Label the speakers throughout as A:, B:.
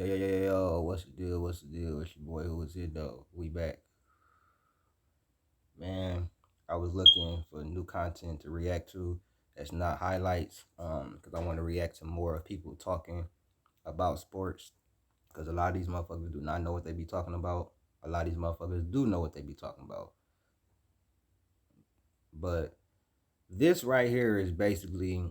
A: Yo, what's the deal? What's the deal? It's your boy who was here though. We back. Man, I was looking for new content to react to that's not highlights. Because I want to react to more of people talking about sports. Because a lot of these motherfuckers do not know what they be talking about. A lot of these motherfuckers do know what they be talking about. But this right here is basically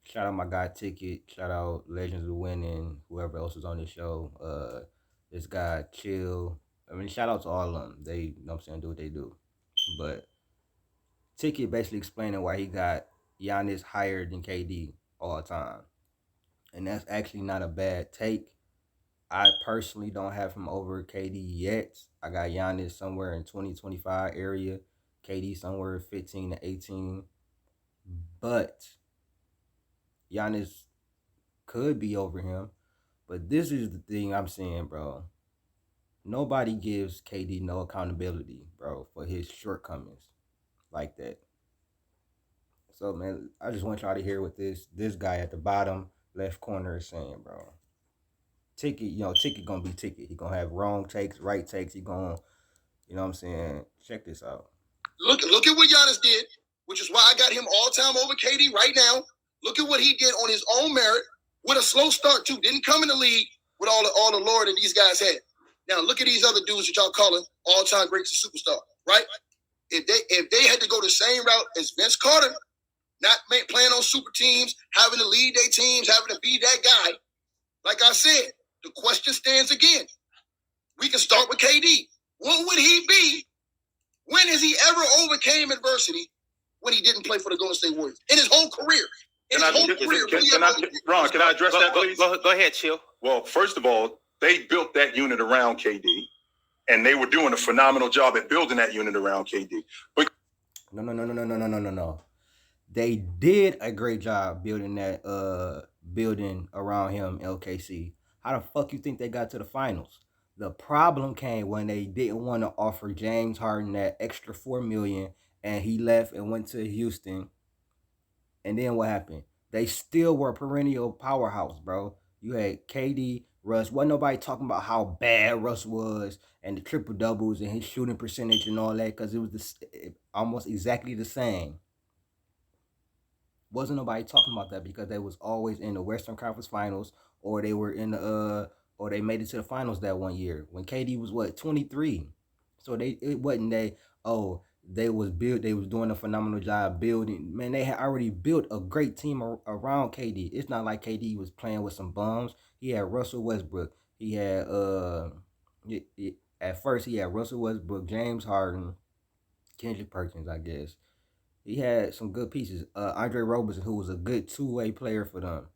A: shout out my guy Ticket, shout out Legends of Winning, whoever else is on this show. This guy Chill. I mean, shout out to all of them. They, you know what I'm saying, do what they do. But Ticket basically explaining why he got Giannis higher than KD all the time. And that's actually not a bad take. I personally don't have him over KD yet. I got Giannis somewhere in 2025 area, KD somewhere 15 to 18. But Giannis could be over him. But this is the thing I'm saying, bro. Nobody gives KD no accountability, bro, for his shortcomings like that. So, man, I just want y'all to hear what this guy at the bottom left corner is saying, bro. Ticket, Ticket gonna be Ticket. He gonna have wrong takes, right takes. He gonna, you know what I'm saying? Check this out.
B: Look at what Giannis did, which is why I got him all time over KD right now. Look at what he did on his own merit with a slow start too. Didn't come in the league with all the lore that these guys had. Now look at these other dudes that y'all calling all time greats and superstar, right? If they had to go the same route as Vince Carter, not playing on super teams, having to lead their teams, having to be that guy, like I said, the question stands again. We can start with KD. What would he be? When has he ever overcame adversity when he didn't play for the Golden State Warriors in his whole career?
C: Can I address that, please?
D: Go ahead, Chill.
C: Well, first of all, they built that unit around KD, and they were doing a phenomenal job at building that unit around KD. But
A: No. They did a great job building that building around him, LKC. How the fuck you think they got to the finals? The problem came when they didn't want to offer James Harden that extra $4 million, and he left and went to Houston. And then what happened? They still were a perennial powerhouse, bro. You had KD, Russ. Wasn't nobody talking about how bad Russ was and the triple doubles and his shooting percentage and all that, because it was almost exactly the same. Wasn't nobody talking about that because they was always in the Western Conference Finals, or they were in the or they made it to the finals that one year when KD was 23. So it wasn't they was doing a phenomenal job building. Man, they had already built a great team around KD. It's not like KD was playing with some bums. He had Russell Westbrook. He had at first he had Russell Westbrook, James Harden, Kendrick Perkins, I guess. He had some good pieces. Andre Roberson, who was a good two-way player for them.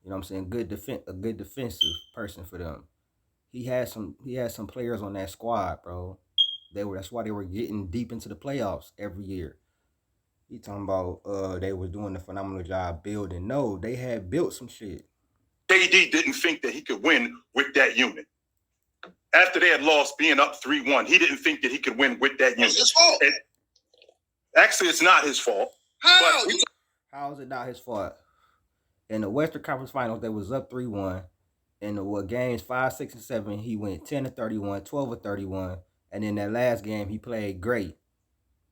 A: You know what I'm saying? A good defensive person for them. He had some players on that squad, bro. That's why they were getting deep into the playoffs every year. He talking about they were doing a phenomenal job building. No, they had built some shit.
C: KD didn't think that he could win with that unit. After they had lost, being up 3-1, he didn't think that he could win with that unit.
B: It's his fault.
C: Actually, it's not his fault.
A: How is it not his fault? In the Western Conference Finals, they was up 3-1. In the games 5, 6, and 7, he went 10 to 31, 12 to 31. And in that last game, he played great.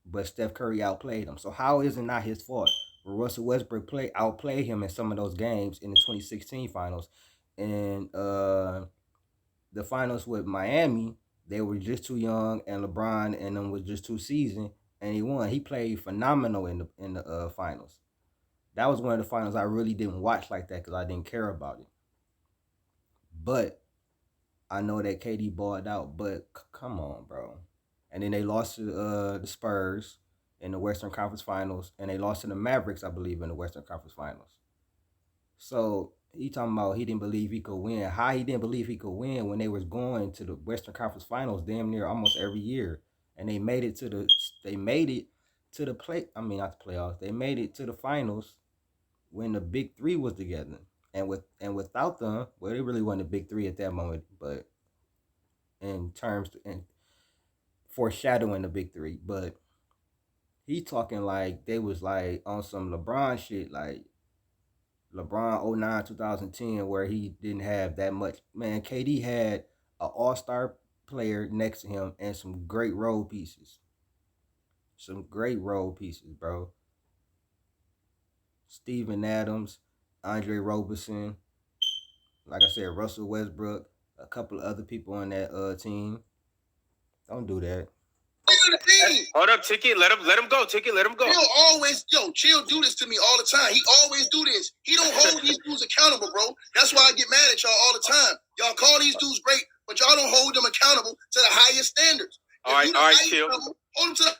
A: But Steph Curry outplayed him. So how is it not his fault? Russell Westbrook outplayed him in some of those games in the 2016 finals. And the finals with Miami, they were just too young, and LeBron and them was just too seasoned, and he won. He played phenomenal in the finals. That was one of the finals I really didn't watch like that because I didn't care about it. But I know that KD balled out. But come on, bro. And then they lost to the Spurs in the Western Conference Finals, and they lost to the Mavericks, I believe, in the Western Conference Finals. So he talking about he didn't believe he could win. How he didn't believe he could win when they was going to the Western Conference Finals damn near almost every year, and they made it to the play. I mean, not the playoffs. They made it to the finals when the big three was together, and without them, well, it really wasn't a big three at that moment, but in terms and foreshadowing the big three, but he talking like they was like on some LeBron shit, like LeBron 09, 2010, where he didn't have that much. Man, KD had an all-star player next to him and some great role pieces. Some great role pieces, bro. Steven Adams, Andre Roberson, like I said, Russell Westbrook, a couple of other people on that team. Don't do that.
D: Hold up, Ticket. Let him go. Ticket, let him go.
B: Chill always, Chill do this to me all the time. He always do this. He don't hold these dudes accountable, bro. That's why I get mad at y'all all the time. Y'all call these dudes great, but y'all don't hold them accountable to the highest standards.
D: All right, chill.
B: Hold them to the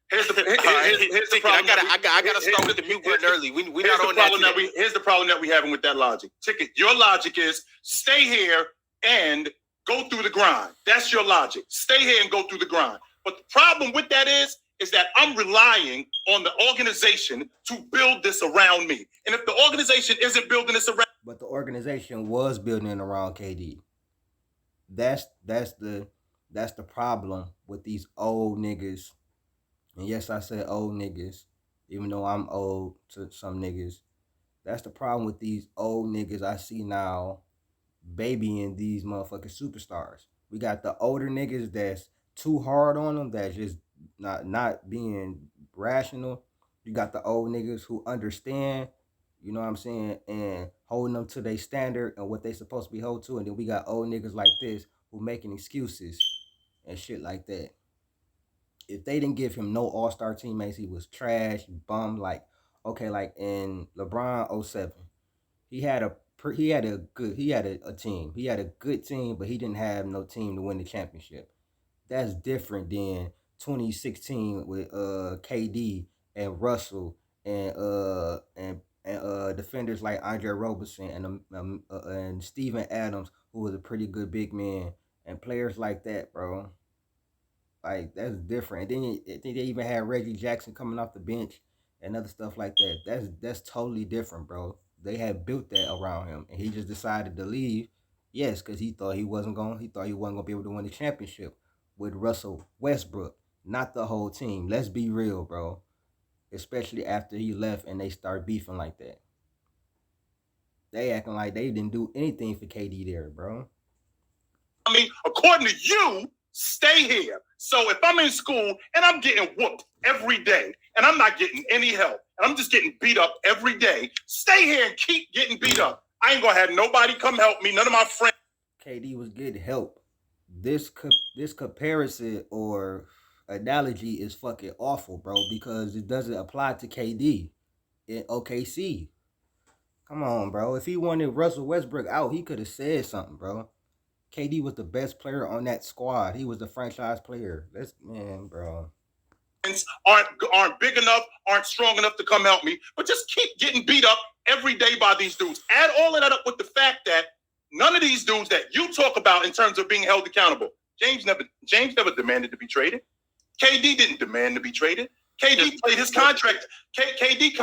D: Here's the problem. I gotta start with the mute button early. We not on that.
C: Here's the problem that we having with that logic. Ticket, your logic is stay here and go through the grind. That's your logic. Stay here and go through the grind. But the problem with that is that I'm relying on the organization to build this around me. And if the organization isn't building this around,
A: but the organization was building around KD. That's the problem with these old niggas. And yes, I said old niggas, even though I'm old to some niggas. That's the problem with these old niggas I see now babying these motherfucking superstars. We got the older niggas that's too hard on them, that's just not being rational. You got the old niggas who understand, you know what I'm saying, and holding them to their standard and what they supposed to be held to. And then we got old niggas like this who making excuses and shit like that. If they didn't give him no all-star teammates, he was trash, bum. Like, okay, like in LeBron 07, he had a team. He had a good team, but he didn't have no team to win the championship. That's different than 2016 with KD and Russell and defenders like Andre Roberson and Steven Adams, who was a pretty good big man, and players like that, bro. Like, that's different. And then I think they even had Reggie Jackson coming off the bench and other stuff like that. That's totally different, bro. They had built that around him, and he just decided to leave. Yes, because he thought he wasn't gonna be able to win the championship with Russell Westbrook, not the whole team. Let's be real, bro. Especially after he left and they start beefing like that. They acting like they didn't do anything for KD there, bro.
C: I mean, according to you, stay here. So if I'm in school and I'm getting whooped every day and I'm not getting any help and I'm just getting beat up every day, stay here and keep getting beat up. I ain't gonna have nobody come help me. None of my friends.
A: KD was getting help. This comparison or analogy is fucking awful, bro, because it doesn't apply to KD in OKC. Come on, bro. If he wanted Russell Westbrook out, he could have said something, bro. KD was the best player on that squad. He was the franchise player. Bro.
C: Aren't big enough, aren't strong enough to come help me, but just keep getting beat up every day by these dudes. Add all of that up with the fact that none of these dudes that you talk about in terms of being held accountable, James never demanded to be traded. KD didn't demand to be traded. KD played his contract. KD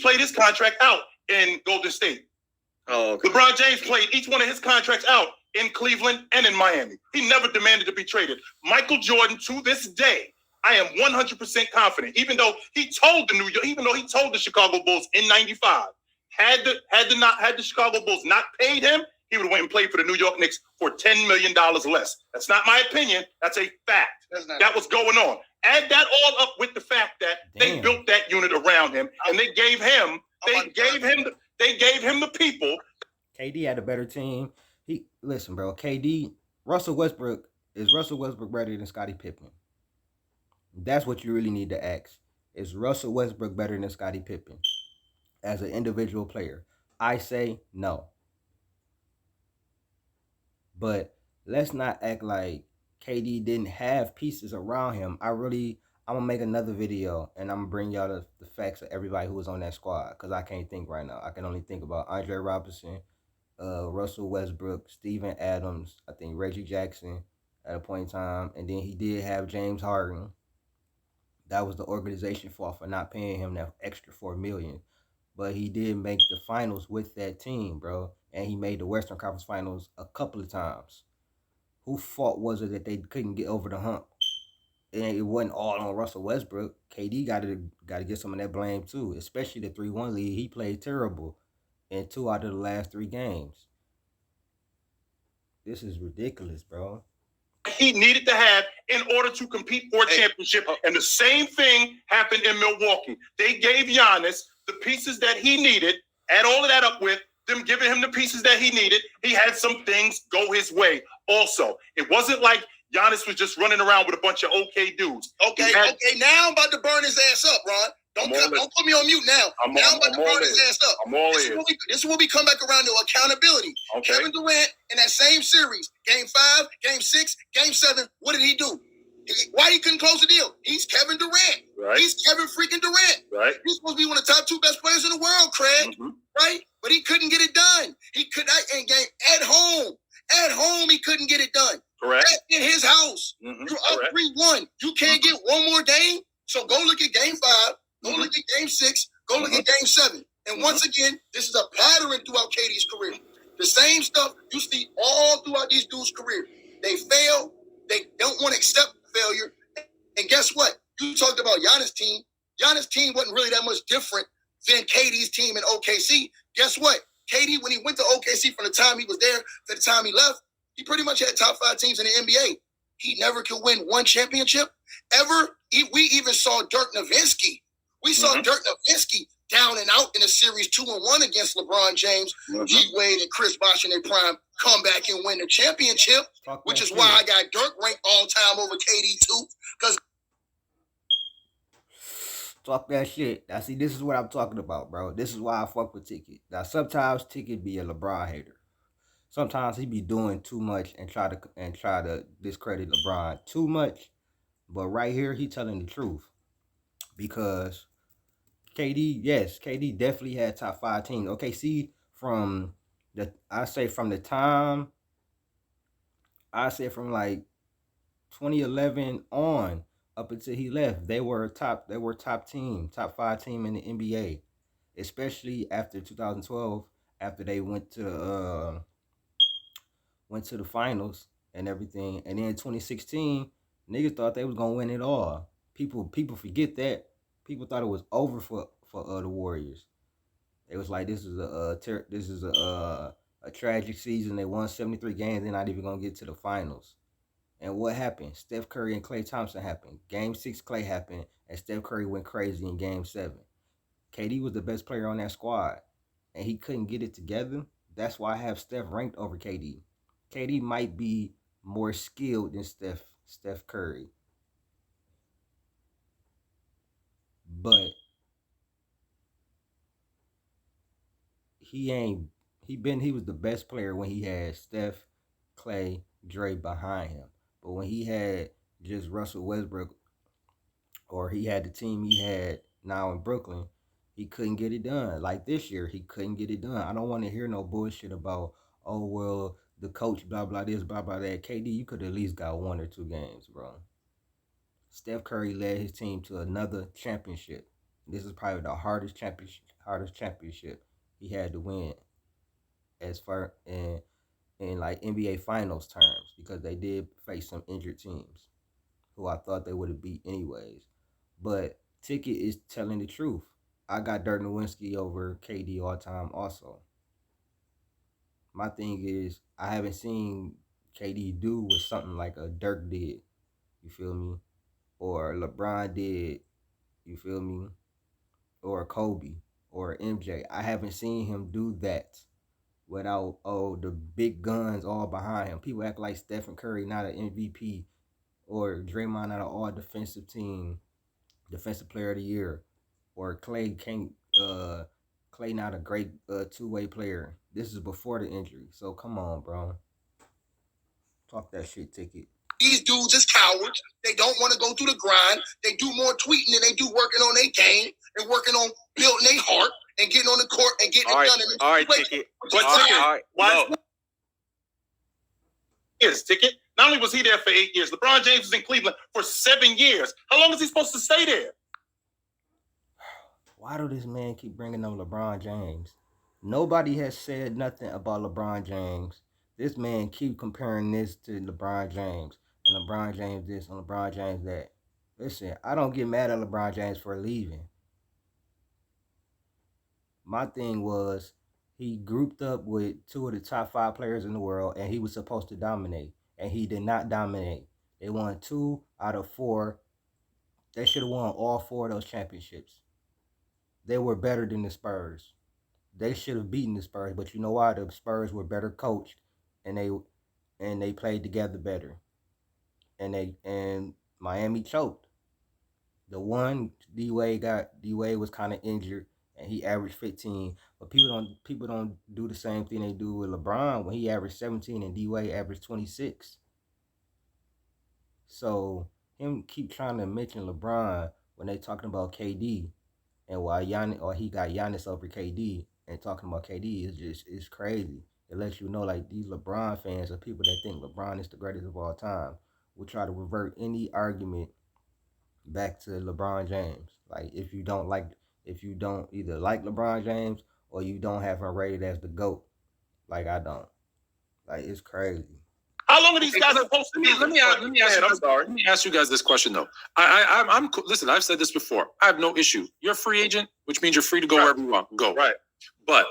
C: played his contract out in Golden State.
D: Oh, okay.
C: LeBron James played each one of his contracts out in Cleveland and in Miami. He never demanded to be traded. Michael Jordan, to this day, I am 100% confident, even though he told the Chicago Bulls in '95, had the Chicago Bulls not paid him, he would have went and played for the New York Knicks for $10 million less. That's not my opinion. That's a fact. That was going on. Add that all up with the fact that they built that unit around him, and they gave him the people.
A: KD had a better team. Listen, bro. Russell Westbrook better than Scottie Pippen? That's what you really need to ask. Is Russell Westbrook better than Scottie Pippen as an individual player? I say no. But let's not act like KD didn't have pieces around him. I'm gonna make another video and I'm gonna bring y'all the facts of everybody who was on that squad, because I can't think right now. I can only think about Andre Roberson, Russell Westbrook, Steven Adams, I think Reggie Jackson at a point in time, and then he did have James Harden. That was the organization fault for not paying him that extra $4 million. But he did make the finals with that team, bro. And he made the Western Conference Finals a couple of times. Whose fault was it that they couldn't get over the hump? and it wasn't all on Russell Westbrook. KD got to get some of that blame too, especially the 3-1 lead. He played terrible in 2 out of the last 3 games. This is ridiculous, bro.
C: He needed to have in order to compete for a championship. And the same thing happened in Milwaukee. They gave Giannis the pieces that he needed, add all of that up with them giving him the pieces that he needed. He had some things go his way also. It wasn't like Giannis was just running around with a bunch of okay dudes.
B: Okay, now I'm about to burn his ass up, Ron. Don't put me on mute now. I'm about to burn his ass up. This is when we come back around to accountability. Okay. Kevin Durant in that same series, Game 5, Game 6, Game 7, what did he do? Why he couldn't close the deal? He's Kevin Durant. Right. He's Kevin freaking Durant. Right. He's supposed to be one of the top 2 best players in the world, Craig. Mm-hmm. Right? But he couldn't get it done. He could not in game at home. At home, he couldn't get it done. Correct. In his house. Mm-hmm. You're up 3-1. You can't get one more game. So go look at Game 5. Go look at Game 6. Go look at Game 7. And once again, this is a pattern throughout KD's career. The same stuff you see all throughout these dudes' career. They fail. They don't want to accept failure. And guess what? You talked about Giannis' team. Giannis' team wasn't really that much different than KD's team in OKC. Guess what? KD, when he went to OKC from the time he was there to the time he left, he pretty much had top 5 teams in the NBA. He never could win one championship ever. We even saw Dirk Nowitzki. We saw Dirk Nowitzki down and out in a series 2-1 against LeBron James, G Wade, and Chris Bosh in their prime, come back and win the championship, which is why I got Dirk ranked all time over KD too. Because
A: talk that shit. Now see, this is what I'm talking about, bro. This is why I fuck with Ticket. Now sometimes Ticket be a LeBron hater. Sometimes he be doing too much and try to discredit LeBron too much. But right here, he telling the truth. Because KD definitely had top 5 teams. Okay, see, from like 2011 on up until he left, they were top 5 team in the NBA. Especially after 2012, after they went to the finals and everything. And then in 2016, niggas thought they was gonna win it all. People forget that. People thought it was over for the Warriors. It was like this is a tragic season. They won 73 games. They're not even gonna get to the finals. And what happened? Steph Curry and Klay Thompson happened. Game 6, Klay happened, and Steph Curry went crazy in Game 7. KD was the best player on that squad, and he couldn't get it together. That's why I have Steph ranked over KD. KD might be more skilled than Steph Curry. But he was the best player when he had Steph, Klay, Dre behind him. But when he had just Russell Westbrook, or he had the team he had now in Brooklyn, he couldn't get it done. Like this year, he couldn't get it done. I don't want to hear no bullshit about, oh, well, the coach, blah, blah, this, blah, blah, that. KD, you could at least got 1 or 2 games, bro. Steph Curry led his team to another championship. This is probably the hardest championship he had to win as far in like NBA Finals terms, because they did face some injured teams who I thought they would have beat anyways. But Ticket is telling the truth. I got Dirk Nowitzki over KD all time also. My thing is, I haven't seen KD do what something like a Dirk did. You feel me? Or LeBron did. You feel me? Or Kobe or MJ. I haven't seen him do that without the big guns all behind him. People act like Stephen Curry not an MVP or Draymond not an all defensive team, defensive player of the year, or Klay not a great 2-way player. This is before the injury. So come on, bro. Talk that shit, Ticket.
B: These dudes is cowards. They don't want to go through the grind. They do more tweeting than they do working on their game and working on building their heart and getting on the court and getting it done.
D: All right, Ticket.
C: Ticket. Not only was he there for 8 years, LeBron James was in Cleveland for 7 years. How long is he supposed to stay there?
A: Why do this man keep bringing up LeBron James? Nobody has said nothing about LeBron James. This man keep comparing this to LeBron James. And LeBron James this and LeBron James that. Listen, I don't get mad at LeBron James for leaving. My thing was he grouped up with two of the top 5 players in the world, and he was supposed to dominate, and he did not dominate. They won 2 out of 4. They should have won all 4 of those championships. They were better than the Spurs. They should have beaten the Spurs, but you know why? The Spurs were better coached, and they played together better. And Miami choked. The one D Wade was kind of injured, and he averaged 15. But people don't do the same thing they do with LeBron when he averaged 17 and D Wade averaged 26. So him keep trying to mention LeBron when they talking about KD, and why Giannis, or he got Giannis over KD, and talking about KD is just, it's crazy. It lets you know, like, these LeBron fans are people that think LeBron is the greatest of all time will try to revert any argument back to LeBron James. Like, if you don't either like LeBron James or you don't have him rated as the GOAT, like I don't. Like, it's crazy.
C: How long are these guys supposed to be?
E: Let me ask you guys this question though. I'm listen. I've said this before. I have no issue. You're a free agent, which means you're free to go wherever you want. Go.
C: Right.
E: But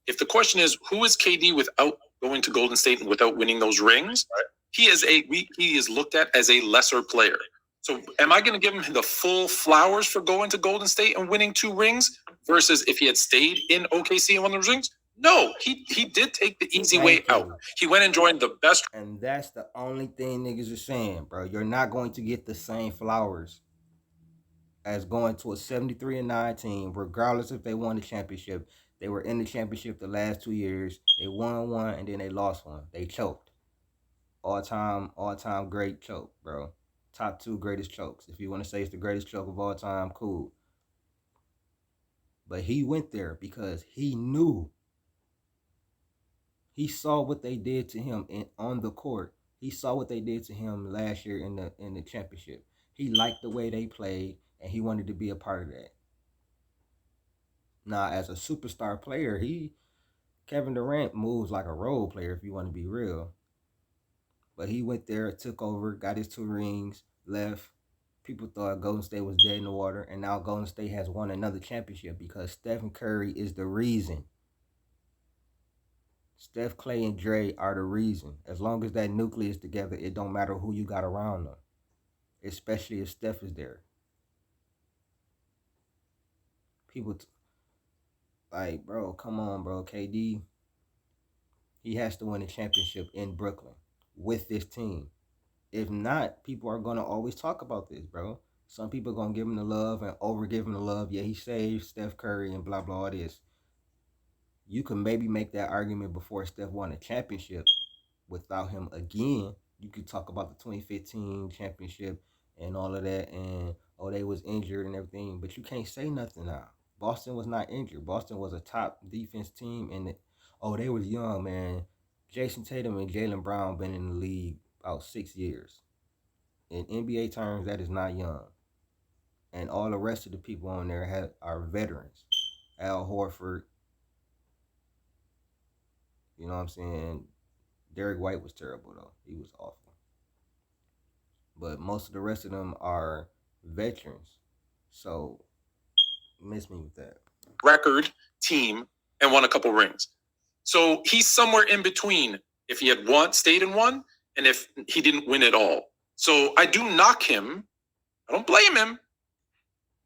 E: if the question is who is KD without going to Golden State and without winning those rings,
C: right,
E: he is looked at as a lesser player. So am I going to give him the full flowers for going to Golden State and winning 2 rings versus if he had stayed in OKC and won those rings? No, he did take the easy way out. He went and joined the best.
A: And that's the only thing niggas are saying, bro. You're not going to get the same flowers as going to a 73-9 team, regardless if they won the championship. They were in the championship the last 2 years. They won one and then they lost one. They choked. All time great choke, bro. Top 2 greatest chokes. If you want to say it's the greatest choke of all time, cool. But he went there because he knew. He saw what they did to him on the court. He saw what they did to him last year in the championship. He liked the way they played, and he wanted to be a part of that. Now, as a superstar player, Kevin Durant moves like a role player, if you want to be real. But he went there, took over, got his 2 rings, left. People thought Golden State was dead in the water, and now Golden State has won another championship because Stephen Curry is the reason. Steph, Clay, and Dre are the reason. As long as that nucleus together, it don't matter who you got around them, especially if Steph is there. People like, bro, come on, bro. KD, he has to win a championship in Brooklyn with this team. If not, people are going to always talk about this, bro. Some people are going to give him the love and over-give him the love. Yeah, he saved Steph Curry and blah, blah, all this. You can maybe make that argument before Steph won a championship without him again. You could talk about the 2015 championship and all of that, and, oh, they was injured and everything, but you can't say nothing now. Boston was not injured. Boston was a top defense team, and they was young, man. Jason Tatum and Jaylen Brown been in the league about 6 years. In NBA terms, that is not young. And all the rest of the people on there are veterans. Al Horford, you know what I'm saying? Derek White was terrible, though. He was awful. But most of the rest of them are veterans. So, miss me with that.
E: Record, team, and won a couple rings. So he's somewhere in between if he had stayed and won, and if he didn't win at all. So I do knock him. I don't blame him.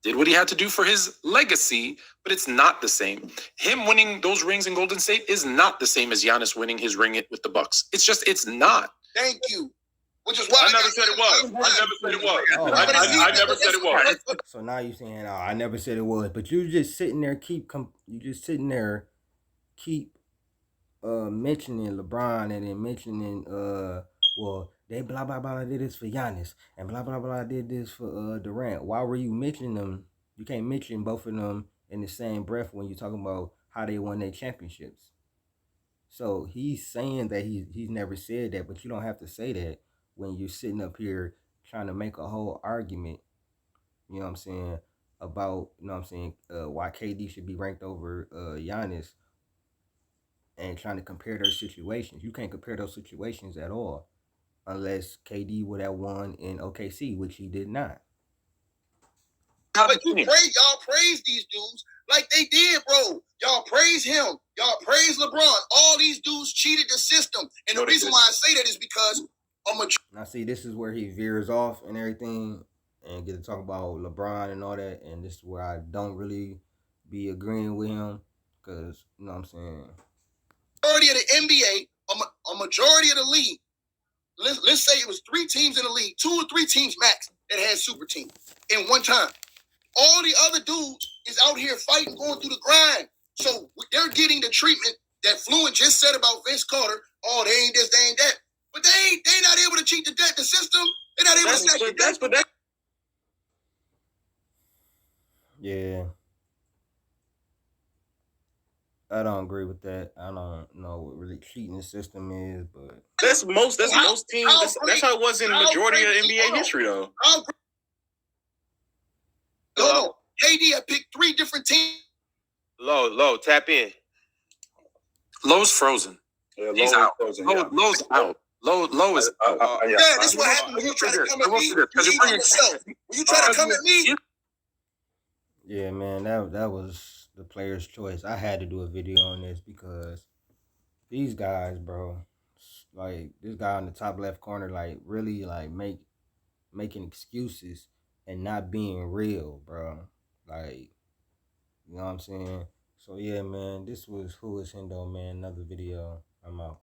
E: Did what he had to do for his legacy, but it's not the same. Him winning those rings in Golden State is not the same as Giannis winning his ring with the Bucks. It's not.
B: Thank you. Which is why
C: I never said it was. I never said it was.
A: So now you're saying, "Oh, I never said it was," but you just sitting there keep mentioning LeBron and then mentioning well, they blah blah blah did this for Giannis and blah blah blah did this for Durant. Why were you mentioning them? You can't mention both of them in the same breath when you're talking about how they won their championships. So he's saying that he's never said that, but you don't have to say that when you're sitting up here trying to make a whole argument, you know what I'm saying, about, you know what I'm saying, why KD should be ranked over Giannis, and trying to compare their situations. You can't compare those situations at all unless KD would have won in OKC, which he did not.
B: But y'all praise these dudes like they did, bro. Y'all praise him. Y'all praise LeBron. All these dudes cheated the system. And the reason why I say that is because
A: now see, this is where he veers off and everything and get to talk about LeBron and all that. And this is where I don't really be agreeing with him because, you know what I'm saying?
B: Majority of the NBA, a majority of the league, let's say it was 3 teams in the league, 2 or 3 teams max that had super teams in one time. All the other dudes is out here fighting, going through the grind. So they're getting the treatment that Fluent just said about Vince Carter. Oh, they ain't this, they ain't that. But they not able to cheat the system. They're not able to snatch the debt.
A: Yeah. I don't agree with that. I don't know what really cheating the system is, but
D: that's most teams. That's how it was in the majority of NBA history, though.
B: No. KD had picked 3 different teams.
D: Low, tap in.
E: Low's frozen.
C: Yeah,
E: He's out. Low's out. Low is out.
B: Yeah, this is what happened when you try to come at me. When you try to come at me.
A: Yeah, man, that was the player's choice. I had to do a video on this because these guys, bro, like this guy in the top left corner, like really like making excuses and not being real, bro. Like, you know what I'm saying? So yeah, man, this was Who Is Hendo, man. Another video. I'm out.